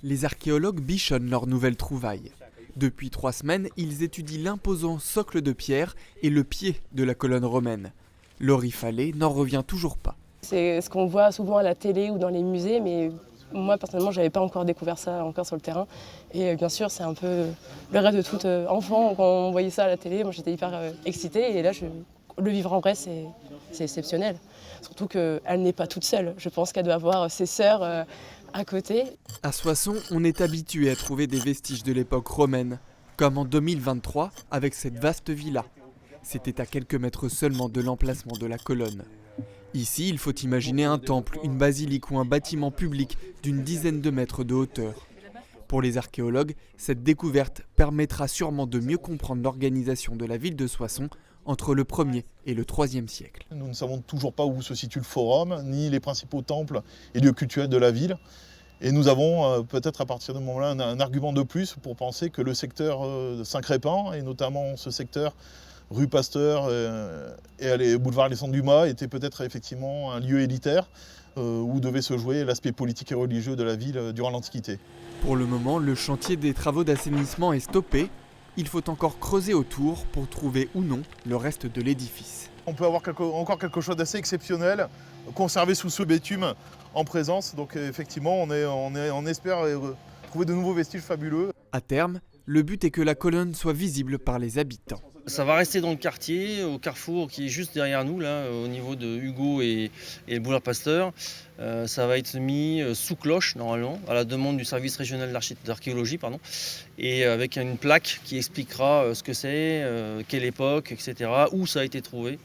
Les archéologues bichonnent leurs nouvelles trouvailles. Depuis 3 semaines, ils étudient l'imposant socle de pierre et le pied de la colonne romaine. Laurie Fallet n'en revient toujours pas. C'est ce qu'on voit souvent à la télé ou dans les musées, mais moi personnellement, je n'avais pas encore découvert ça encore sur le terrain. Et bien sûr, c'est un peu le rêve de tout enfant quand on voyait ça à la télé. Moi, j'étais hyper excitée et là, le vivre en vrai, c'est exceptionnel. Surtout qu'elle n'est pas toute seule. Je pense qu'elle doit avoir ses sœurs à côté. À Soissons, on est habitué à trouver des vestiges de l'époque romaine, comme en 2023 avec cette vaste villa. C'était à quelques mètres seulement de l'emplacement de la colonne. Ici, il faut imaginer un temple, une basilique ou un bâtiment public d'une dizaine de mètres de hauteur. Pour les archéologues, cette découverte permettra sûrement de mieux comprendre l'organisation de la ville de Soissons entre le 1er et le 3e siècle. Nous ne savons toujours pas où se situe le forum, ni les principaux temples et lieux cultuels de la ville. Et nous avons peut-être à partir de ce moment-là un argument de plus pour penser que le secteur de Saint-Crépin, et notamment ce secteur rue Pasteur et boulevard Alexandre-Dumas, était peut-être effectivement un lieu élitaire où devait se jouer l'aspect politique et religieux de la ville durant l'Antiquité. Pour le moment, le chantier des travaux d'assainissement est stoppé. Il faut encore creuser autour pour trouver ou non le reste de l'édifice. On peut avoir encore quelque chose d'assez exceptionnel conservé sous ce bitume en présence. Donc effectivement, on espère trouver de nouveaux vestiges fabuleux. À terme, le but est que la colonne soit visible par les habitants. Ça va rester dans le quartier, au carrefour qui est juste derrière nous, là, au niveau de Hugo et le boulevard Pasteur. Ça va être mis sous cloche, normalement, à la demande du service régional d'archéologie, et avec une plaque qui expliquera ce que c'est, quelle époque, etc., où ça a été trouvé.